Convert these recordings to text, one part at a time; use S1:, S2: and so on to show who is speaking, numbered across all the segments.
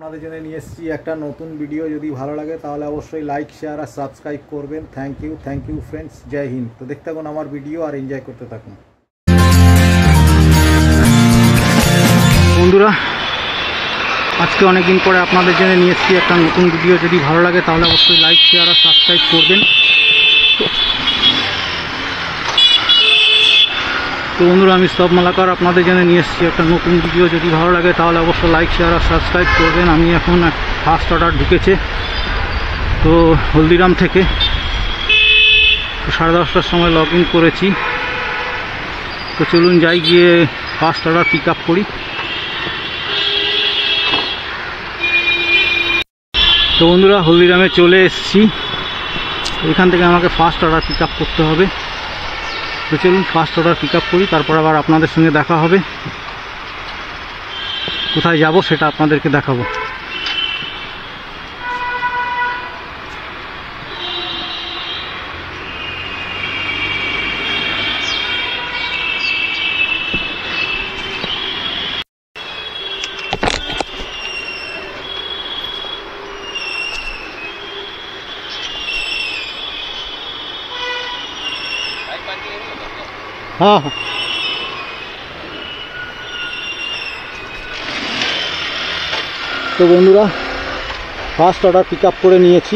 S1: আপনাদের জন্য নিয়ে এসেছি একটা নতুন ভিডিও। যদি ভালো লাগে তাহলে অবশ্যই লাইক, শেয়ার আর সাবস্ক্রাইব করবেন। Thank you friends. জয় হিন্দ। তো দেখতে থাকুন আমার ভিডিও আর এনজয় করতে থাকুন। বন্ধুরা, আজকে অনেকদিন পরে আপনাদের জন্য নিয়ে এসেছি একটা নতুন ভিডিও। যদি ভালো লাগে তাহলে অবশ্যই লাইক, শেয়ার আর সাবস্ক্রাইব করবেন। তো বন্ধুরা, আমি স্তব মালাকার আপনাদের জন্য নিয়ে এসেছি একটা নতুন ভিডিও। যদি ভালো লাগে তাহলে অবশ্যই লাইক, শেয়ার আর সাবস্ক্রাইব করবেন। আমি এখন ফার্স্ট অর্ডার ঢুকেছে তো হলদিরাম থেকে 10:30টার সময় লগ ইন করেছি। তো চলুন যাই, গিয়ে ফার্স্ট অর্ডার পিক আপ করি। তো বন্ধুরা, হলদিরামে চলে এসেছি। এখান থেকে আমাকে ফার্স্ট অর্ডার পিক আপ করতে হবে। তো চলুন ফার্স্ট অর্ডার পিক আপ করি, তারপর আবার আপনাদের সঙ্গে দেখা হবে। কোথায় যাব সেটা আপনাদেরকে দেখাবো। हाँ हाँ, তো বন্ধুরা, ফার্স্ট অর্ডার পিক আপ করে নিয়েছি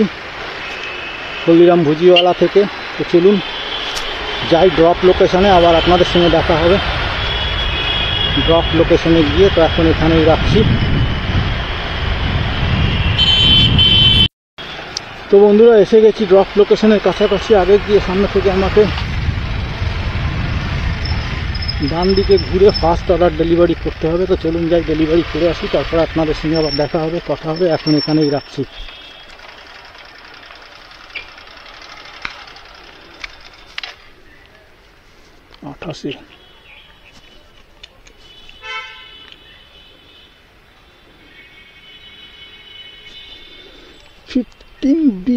S1: হলদিরাম ভুজিওয়ালা থেকে। তো চলুন যাই ড্রপ লোকেশনে, আবার আপনাদের সঙ্গে দেখা হবে ড্রপ লোকেশনে গিয়ে। তো এখন এখানেই রাখছি। তো বন্ধুরা, এসে গেছি ড্রপ লোকেশনের কাছাকাছি। আগে গিয়ে সামনে থেকে আমাকে ডান দিকে ঘুরে ফার্স্ট অর্ডার ডেলিভারি করতে হবে। তো চলুন যাই, ডেলিভারি করে আসি, তারপর আপনাদের সঙ্গে আবার দেখা হবে, কথা হবে। এখন এখানেই রাখছি। আঠাশি 15B।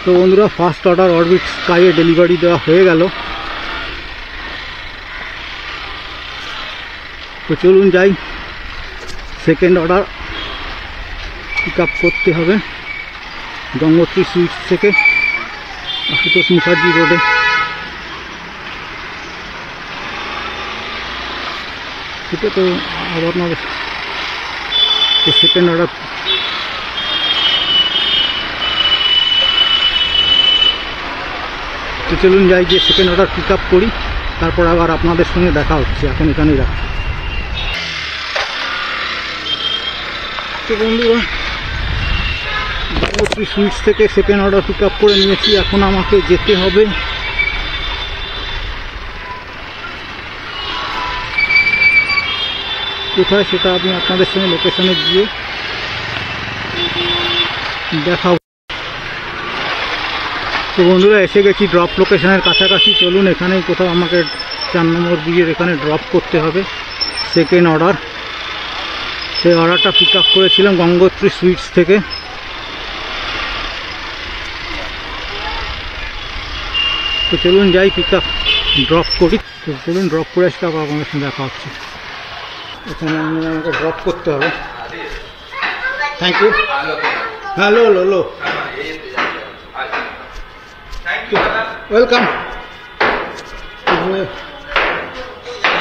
S1: তো বন্ধুরা, ফার্স্ট অর্ডার অরবিট স্কাইয়ে ডেলিভারি দেওয়া হয়ে গেল। তো চলুন যাই, সেকেন্ড অর্ডার পিক আপ করতে হবে গঙ্গোত্রী সুইটস থেকে, আশুতোষ মুখার্জি রোডে। এটা তো আবার না, তো সেকেন্ড অর্ডার। তো চলুন যাই, গিয়ে সেকেন্ড অর্ডার পিক আপ করি, তারপর আবার আপনাদের সঙ্গে দেখা হচ্ছে। এখন এখানেই রাখছি। তো বন্ধুরা, গঙ্গোত্রী সুইটস থেকে সেকেন্ড অর্ডার পিক আপ করে নিয়েছি। এখন আমাকে যেতে হবে কোথায় সেটা আমি আপনাদের সঙ্গে লোকেশনে গিয়ে দেখাবো। তো বন্ধুরা, এসে গেছি ড্রপ লোকেশনের কাছাকাছি। চলুন, এখানেই কোথাও আমাকে 4 নম্বর ব্রিজের এখানে ড্রপ করতে হবে সেকেন্ড অর্ডার। সেই অর্ডারটা পিক আপ করেছিলাম গঙ্গোত্রী সুইটস থেকে। তো চলুন যাই, পিক আপ ড্রপ করি। তো চলুন ড্রপ করে আসলে আবার আপনাদের সঙ্গে দেখা হচ্ছে। এখানে আমাকে ড্রপ করতে হবে। Thank you. হ্যালো লো, ওয়েলকাম।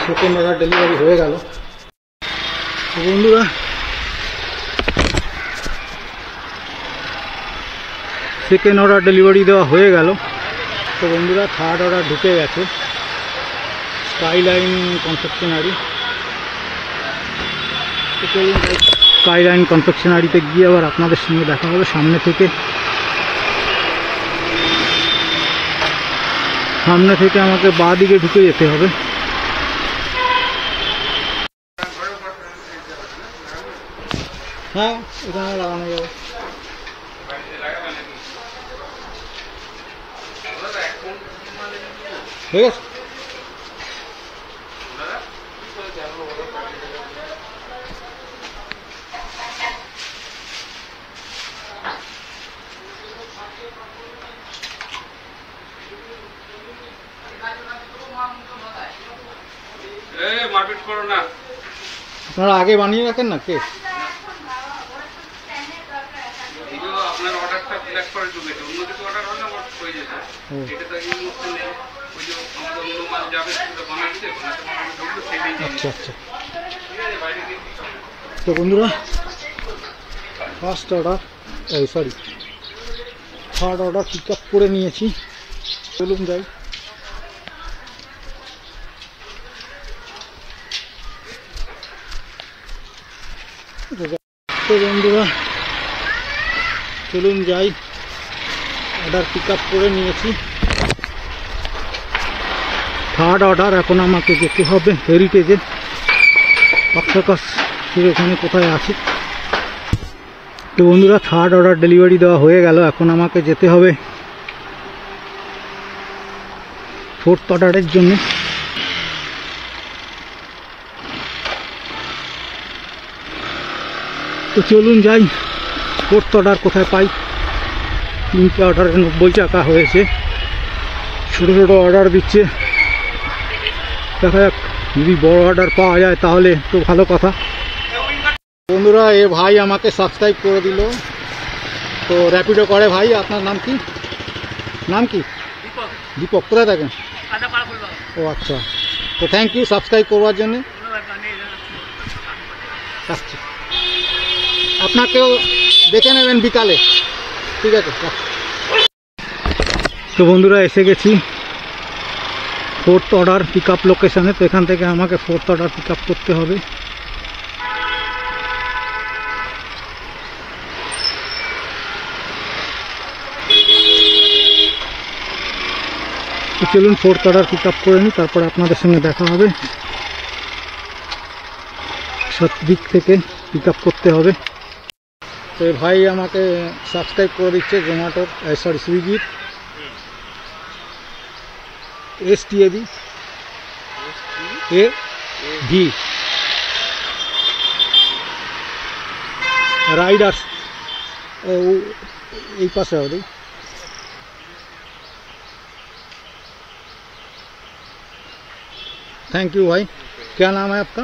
S1: সেকেন্ড অর্ডার ডেলিভারি হয়ে গেল। তো বন্ধুরা, সেকেন্ড অর্ডার ডেলিভারি দেওয়া হয়ে গেল। তো বন্ধুরা, থার্ড অর্ডার ঢুকে গেছে স্কাইলাইন কনফেকশনারি। স্কাইলাইন কনফেকশনারিতে গিয়ে আবার আপনাদের সঙ্গে দেখা হবে। সামনে থেকে আমাকে বাঁ দিকে ঢুকে যেতে হবে। হ্যাঁ, এখানে লাগানো যাবে। ঠিক আছে। আপনারা আগে বানিয়ে রাখেন না কে?
S2: আপনার অর্ডারটা ফ্ল্যাশ করে ঢুকেছে, অন্য কিছু অর্ডার হলে আমার হয়ে যেত। এটা তো এই মুহূর্তে নেই, ওই যে আমাদের অন্য মাল যাবে সেটা বানাইছে, বানাতে বানাতে ঢুকলো সেটাই নিয়ে
S1: আচ্ছা আচ্ছা।
S2: ঠিক আছে, বাইরে দিয়ে
S1: তো বন্ধুরা first order sorry third order pick up করে নিয়েছি, চলুন যাই। তো বন্ধুরা চলুন যাই, অর্ডার পিক আপ করে নিয়েছি, থার্ড অর্ডার। এখন আমাকে যেতে হবে হেরিটেজে, অক্সাকাস এখানে কোথায় আছি। তো বন্ধুরা থার্ড অর্ডার ডেলিভারি দেওয়া হয়ে গেল, এখন আমাকে যেতে হবে ফোর্থ অর্ডারের জন্য। তো চলুন যাই, ফোর্থ অর্ডার কোথায় পাই। 3টে অর্ডারে 90 টাকা হয়েছে, ছোটো ছোটো অর্ডার দিচ্ছে, দেখা যাক যদি বড় অর্ডার পাওয়া যায় তাহলে তো ভালো কথা। বন্ধুরা এ ভাই আমাকে সাবস্ক্রাইব করে দিল, তো র্যাপিডো করে ভাই। আপনার নাম কি? নাম কি? দীপক। কোথায় থাকেন? ও আচ্ছা, তো থ্যাংক ইউ সাবস্ক্রাইব করবার জন্য। আচ্ছা, আপনাকেও দেখে নেবেন বিকালে, ঠিক আছে। তো বন্ধুরা এসে গেছি ফোর্থ অর্ডার পিক আপ লোকেশানে, তো এখান থেকে আমাকে ফোর্থ অর্ডার পিক আপ করতে হবে। তো চলুন ফোর্থ অর্ডার পিক আপ করে নিই, তারপরে আপনাদের সঙ্গে দেখা হবে। সব দিক থেকে পিক আপ করতে হবে। তো ভাই আমাকে সাবস্ক্রাইব করে দিচ্ছে জোম্যাটোর, সরি সুইগির STAB AV राइडर्स এই পাশে হবে। थैंक यू भाई। क्या नाम है आपका?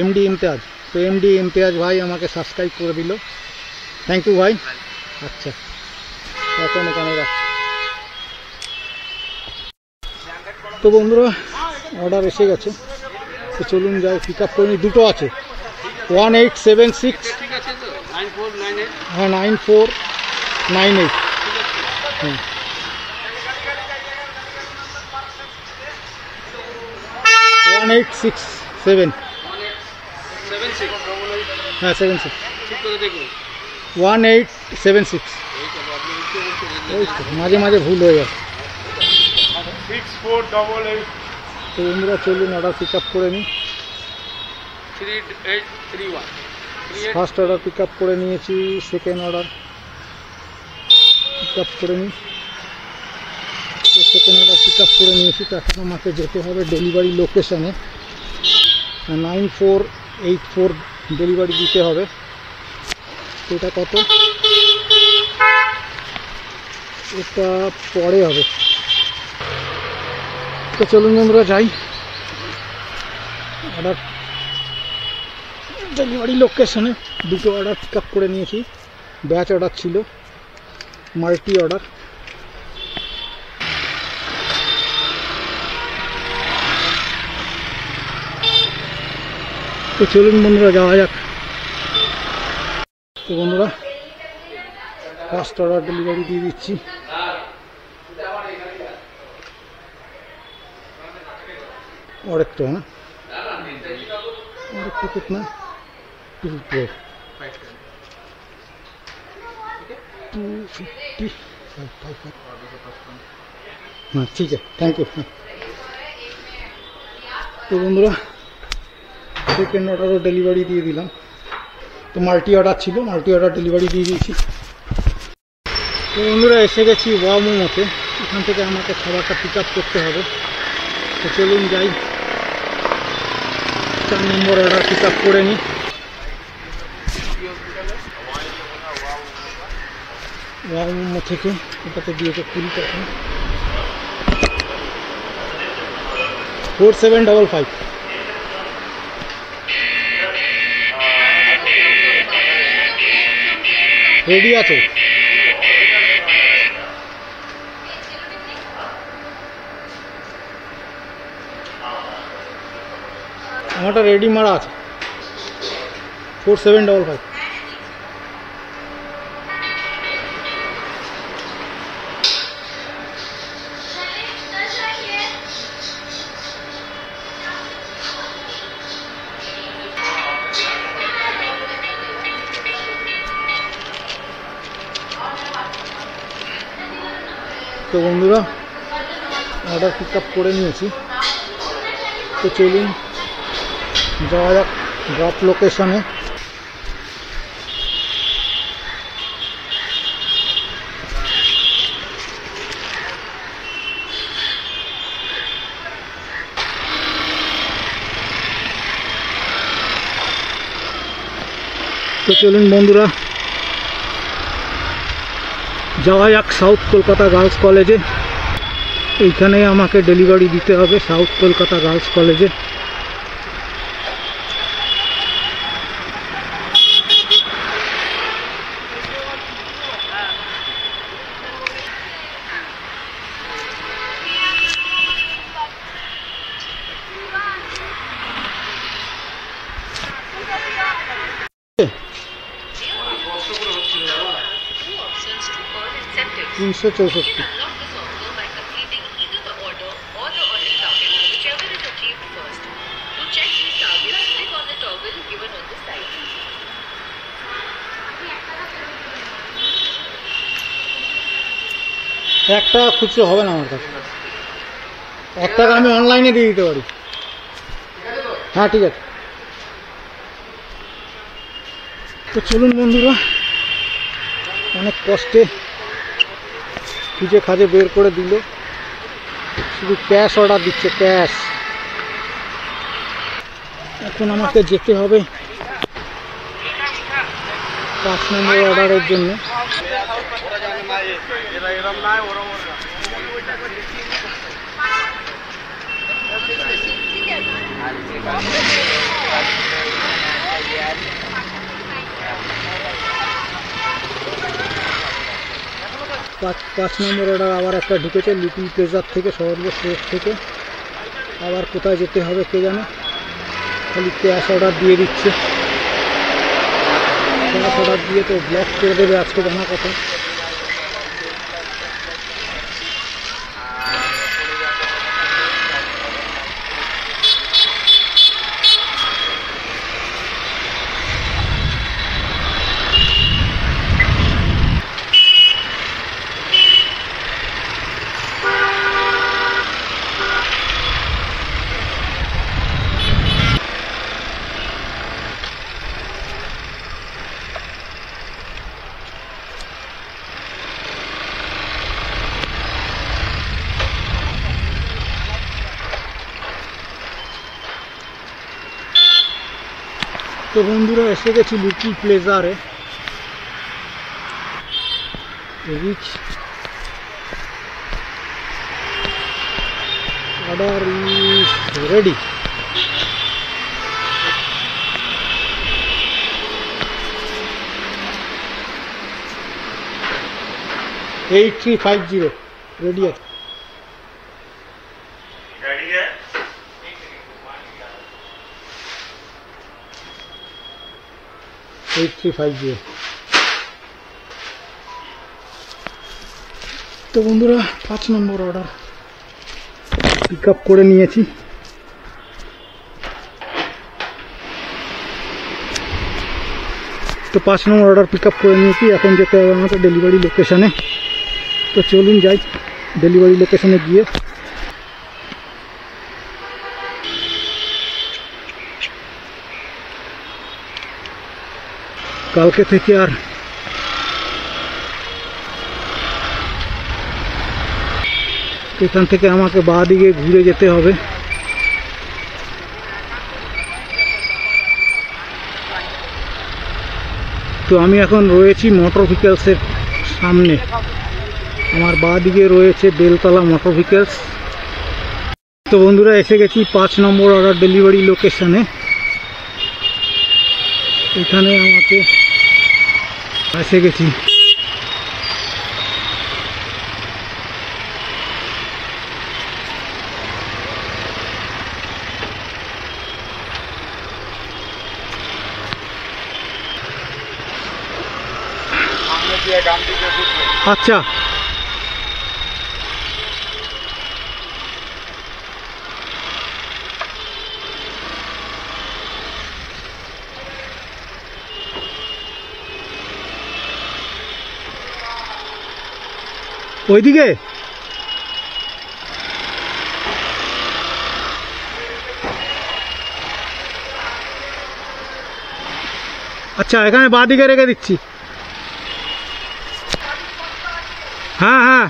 S1: MD इम्तियाज। तो MD इम्तियाज भाई আমাকে সাবস্ক্রাইব করে দিল, থ্যাংক ইউ ভাই। আচ্ছা এখন এখানে রাখছি। তো বন্ধুরা অর্ডার এসে গেছে, তো চলুন যাই পিক আপ করে নিই। দুটো আছে 1876, হ্যাঁ 9498, হ্যাঁ 1867, হ্যাঁ 76, 1876। মাঝে মাঝে ভুল হয়ে যায়।
S2: 6488।
S1: তো বন্ধুরা চলুন অর্ডার পিক আপ করে নিই।
S2: 3831।
S1: ফার্স্ট অর্ডার পিক আপ করে নিয়েছি, সেকেন্ড অর্ডার পিক আপ করে নিই। তো সেকেন্ড অর্ডার পিক আপ করে নিয়েছি, তো এখন আমাকে যেতে হবে ডেলিভারি লোকেশানে। 9484 ডেলিভারি দিতে হবে। তো এটা কত? এটা পরে হবে। তো চলুন বন্ধুরা যাই, অর্ডার ডেলিভারি লোকেশনে। দুটো অর্ডার পিক আপ করে নিয়েছি, ব্যাচ অর্ডার ছিল, মাল্টি অর্ডার। তো চলুন বন্ধুরা যাওয়া যাক। তো বন্ধুরা ফার্স্ট অর্ডার ডেলিভারি দিয়ে দিচ্ছি। और एक तो है ना, और एक तो कितना 250, हाँ ठीक है, थैंक यू। तो बंधुरा सेकेंड अर्डारो डेलिवरी दिए दिलाम, तो माल्टी अर्डर छिलो, माल्टी अर्डर डेलिवरी दिए दिएछि। तो बंधुरा एसे गेছি ওয়া মোমোতে, এখান থেকে আমাকে খাবারটা পিক আপ করতে হবে। তো চলুন যাই, 4 নম্বর অর্ডার পিক আপ করে নিই। ওয়া মোমো থেকে এটাতে দিয়েছে 20 টাকা। 4755। রেডি আছে? আমারটা রেডি মারা আছে 4755। তো বন্ধুরা অর্ডার পিক আপ করে নিয়েছি, তো চলুন যাওয়া যাক ড্রপ লোকেশনে। তো চলুন বন্ধুরা যাওয়া যাক সাউথ কলকাতা গার্লস কলেজে। এইখানে আমাকে ডেলিভারি দিতে হবে সাউথ কলকাতা গার্লস কলেজে। তিনশো 64। একটা খুচরো হবে না আমার কাছে, 1 টাকা আমি অনলাইনে দিয়ে দিতে পারি। হ্যাঁ ঠিক আছে। তো চলুন বন্ধুরা অনেক কষ্টে খুঁজে খাজে বের করে দিল, শুধু ক্যাশ অর্ডার দিচ্ছে, ক্যাশ। এখন আমাকে যেতে হবে 5 নম্বর অর্ডারের জন্য। পাঁচ নম্বর অর্ডার আবার একটা ঢুকেছে লিটল প্লেজার থেকে, সর্বশেষ থেকে। আবার কোথায় যেতে হবে কে জানে, খালি ক্যাশ অর্ডার দিয়ে দিচ্ছে। ক্যাশ অর্ডার দিয়ে তো ব্লক করে দেবে আজকে জানা কথা। তো বন্ধুরা এসে গেছি লিটল প্লেজারে। Rich order is ready. Eight 8350 ready আছে। 8350। তো বন্ধুরা 5 নম্বর অর্ডার পিক আপ করে নিয়েছি। তো 5 নম্বর অর্ডার পিক আপ করে নিয়েছি, এখন যেতে হবে আমাকে ডেলিভারি লোকেশনে। তো চলুন যাই ডেলিভারি লোকেশনে গিয়ে। কালকে থেকে আর এখান থেকে আমাকে বাঁ দিকে ঘুরে যেতে হবে। তো আমি এখন রয়েছি মোটর ভেহিকলসের সামনে, আমার বাঁ দিকে রয়েছে বেলতলা মোটর ভেহিকলস। তো বন্ধুরা এসে গেছি 5 নম্বর অর্ডার ডেলিভারি লোকেশনে। এখানে আমাকে এসে গেছি। আচ্ছা, ওইদিকে আচ্ছা, এখানে বাঁ দিকে রেখে দিচ্ছি। হ্যাঁ হ্যাঁ।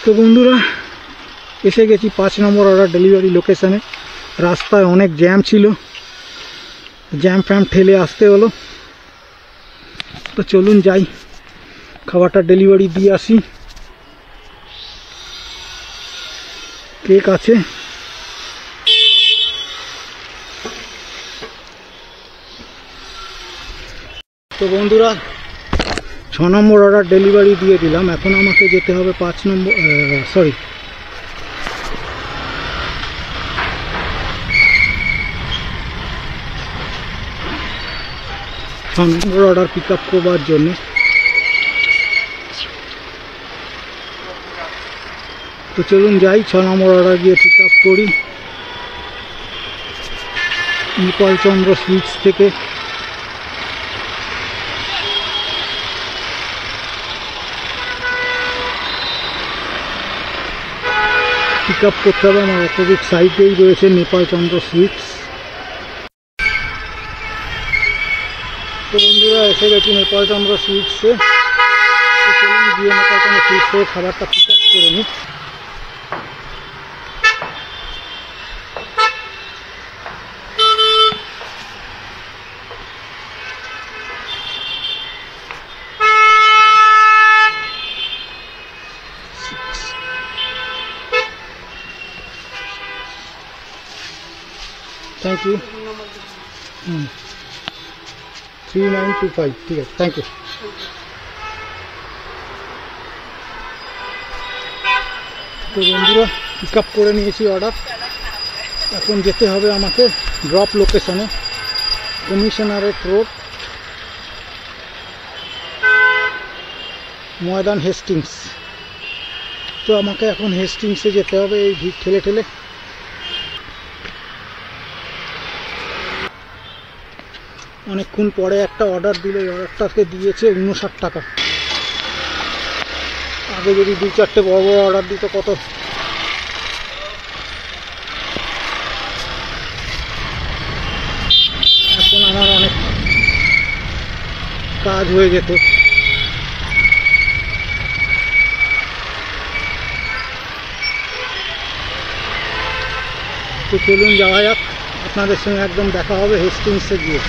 S1: তো বন্ধুরা এসে গেছি 5 নম্বর অর্ডার ডেলিভারি লোকেশানে। রাস্তায় অনেক জ্যাম ছিল, জ্যাম ফ্যাম ঠেলে আসতে হলো। তো চলুন যাই, খাবারটা ডেলিভারি দিয়ে আসি। কেক আছে, তো বন্ধুরা 6 নম্বর অর্ডার ডেলিভারি দিয়ে দিলাম। এখন আমাকে যেতে হবে 5 নম্বর, সরি 6 নম্বর অর্ডার পিক আপ করবার জন্য। তো চলুন যাই, 6 নম্বর অর্ডার গিয়ে পিক আপ করি নেপাল চন্দ্র সুইটস থেকে। পিক আপ করতে হবে, আমার অপোজিট সাইডেই রয়েছে নেপাল চন্দ্র সুইটস। তো বন্ধুরা এসে গেছি নেপাল চন্দ্র সুইটসে। তো চলুন গিয়ে নেপাল চন্দ্র সুইটসে খাবারটা পিক আপ করে নিই। Thank you. 3925, ঠিক আছে, থ্যাংক ইউ। তো বন্ধুরা পিক আপ করে নিয়েছি অর্ডার। এখন যেতে হবে আমাকে ড্রপ লোকেশনে, কমিশনারেট রোড, ময়দান হেস্টিংস। তো আমাকে এখন হেস্টিংসে যেতে হবে এই ভিড় ঠেলে ঠেলে। অনেকক্ষণ পরে একটা অর্ডার দিল, এই অর্ডারটাকে দিয়েছে 59 টাকা। আগে যদি 2-4টে বড় বড় অর্ডার দিত কত এখন আমার অনেক কাজ হয়ে যেত। তো চলুন যাওয়া যাক, আপনাদের সঙ্গে একদম দেখা হবে হেস্টিংসে গিয়ে।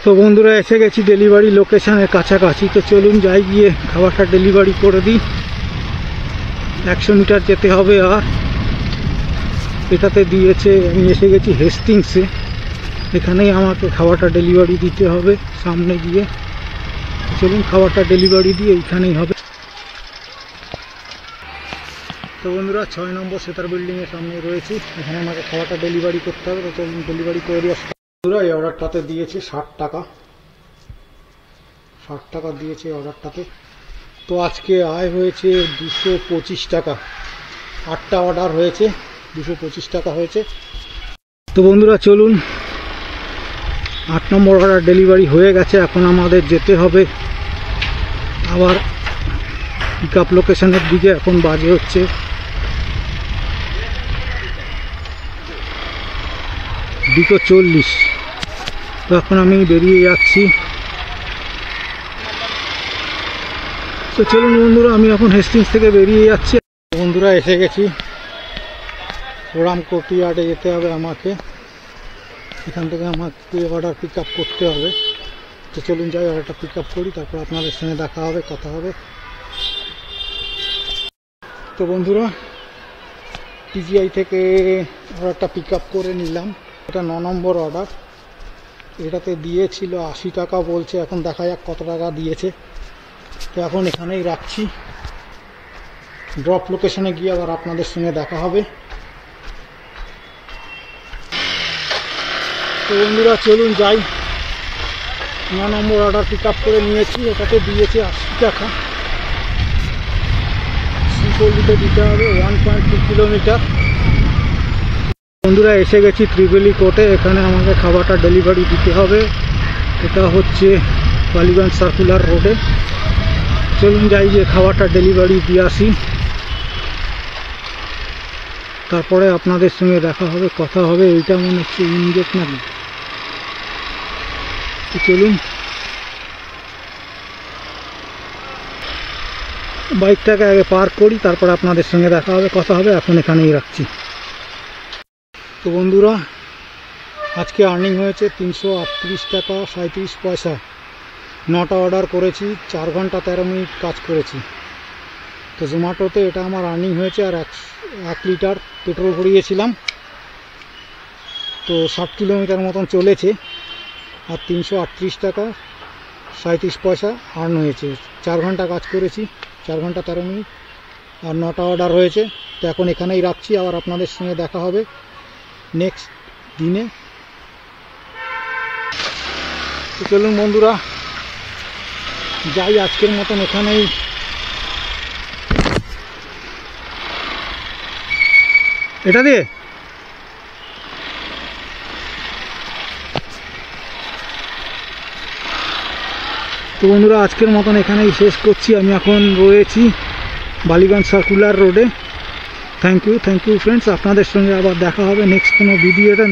S1: তো বন্ধুরা এসে গেছি ডেলিভারি লোকেশনের কাছাকাছি। তো চলুন যাই, গিয়ে খাবারটা ডেলিভারি করে দিই। 100 মিটার যেতে হবে। আর এটাতে দিয়েছে, আমি এসে গেছি হেস্টিংসে, এখানেই আমাকে খাবারটা ডেলিভারি দিতে হবে সামনে গিয়ে। চলুন খাবারটা ডেলিভারি দিয়ে এইখানেই হবে। তো বন্ধুরা 6 নম্বর সেতার বিল্ডিংয়ের সামনে রয়েছি, এখানে আমাকে খাবারটা ডেলিভারি করতে হবে। তো চলুন ডেলিভারি করে দিয়ে আসতে। বন্ধুরা এই অর্ডারটাতে দিয়েছে 60 টাকা, 60 টাকা দিয়েছে অর্ডারটাতে। তো আজকে আয় হয়েছে 225 টাকা। 8টা অর্ডার হয়েছে, 225 টাকা হয়েছে। তো বন্ধুরা চলুন, 8 নম্বর অর্ডার ডেলিভারি হয়ে গেছে। এখন আমাদের যেতে হবে আবার পিক আপ লোকেশনের দিকে। এখন বাজে হচ্ছে 2:40। তো এখন আমি বেরিয়ে যাচ্ছি। তো চলুন বন্ধুরা, আমি এখন হেস্টিংস থেকে বেরিয়ে যাচ্ছি। বন্ধুরা এসে গেছি ওরাম কোর্টইয়ার্ডে, যেতে হবে আমাকে। এখান থেকে আমাকে অর্ডার পিক আপ করতে হবে। তো চলুন যাই, অর্ডারটা পিক আপ করি, তারপর আপনাদের সঙ্গে দেখা হবে, কথা হবে। তো বন্ধুরা টিজিআই থেকে অর্ডারটা পিক আপ করে নিলাম। এটা 9 নম্বর অর্ডার। এটাতে দিয়েছিল 80 টাকা বলছে, এখন দেখা যাক কত টাকা দিয়েছে। তো এখন এখানেই রাখছি, ড্রপ লোকেশনে গিয়ে আবার আপনাদের সঙ্গে দেখা হবে। তো বন্ধুরা চলুন যাই, 9 নম্বর অর্ডার পিক আপ করে নিয়েছি, এটাতে দিয়েছে 80 টাকা। শ্রীপল্লিতে দিতে হবে 1.2 কিলোমিটার। বন্ধুরা এসে গেছি ত্রিবেলী কোর্টে, এখানে আমাকে খাবারটা ডেলিভারি দিতে হবে। এটা হচ্ছে বালিগঞ্জ সার্কুলার রোডে। চলুন যাই, যে খাবারটা ডেলিভারি দিয়ে আসি, তারপরে আপনাদের সঙ্গে দেখা হবে, কথা হবে। এইটা মনে হচ্ছে ইনগেট নাকি, চলুন বাইকটাকে আগে পার্ক করি, তারপরে আপনাদের সঙ্গে দেখা হবে, কথা হবে। এখন এখানেই রাখছি। তো বন্ধুরা আজকে আর্নিং হয়েছে 338 টাকা 37 পয়সা। 9টা অর্ডার করেছি, 4 ঘন্টা 13 মিনিট কাজ করেছি। তো জোম্যাটোতে এটা আমার আর্নিং হয়েছে। আর 1 লিটার পেট্রোল ভরিয়েছিলাম, তো 60 কিলোমিটার মতন চলেছে। আর 338 টাকা 37 পয়সা আর্ন হয়েছে। 4 ঘন্টা কাজ করেছি, 4 ঘন্টা 13 মিনিট, আর 9টা অর্ডার হয়েছে। তো এখন এখানেই রাখছি, আবার আপনাদের সঙ্গে দেখা হবে নেক্সট দিনে। তো চলুন বন্ধুরা যাই, আজকের মতন এখানেই। এটা দিয়ে তো বন্ধুরা আজকের মতন এখানেই শেষ করছি। আমি এখন রয়েছি বালিগঞ্জ সার্কুলার রোডে। থ্যাংক ইউ ফ্রেন্ডস, আপনাদের সঙ্গে আবার দেখা হবে নেক্সট কোনো ভিডিওতে।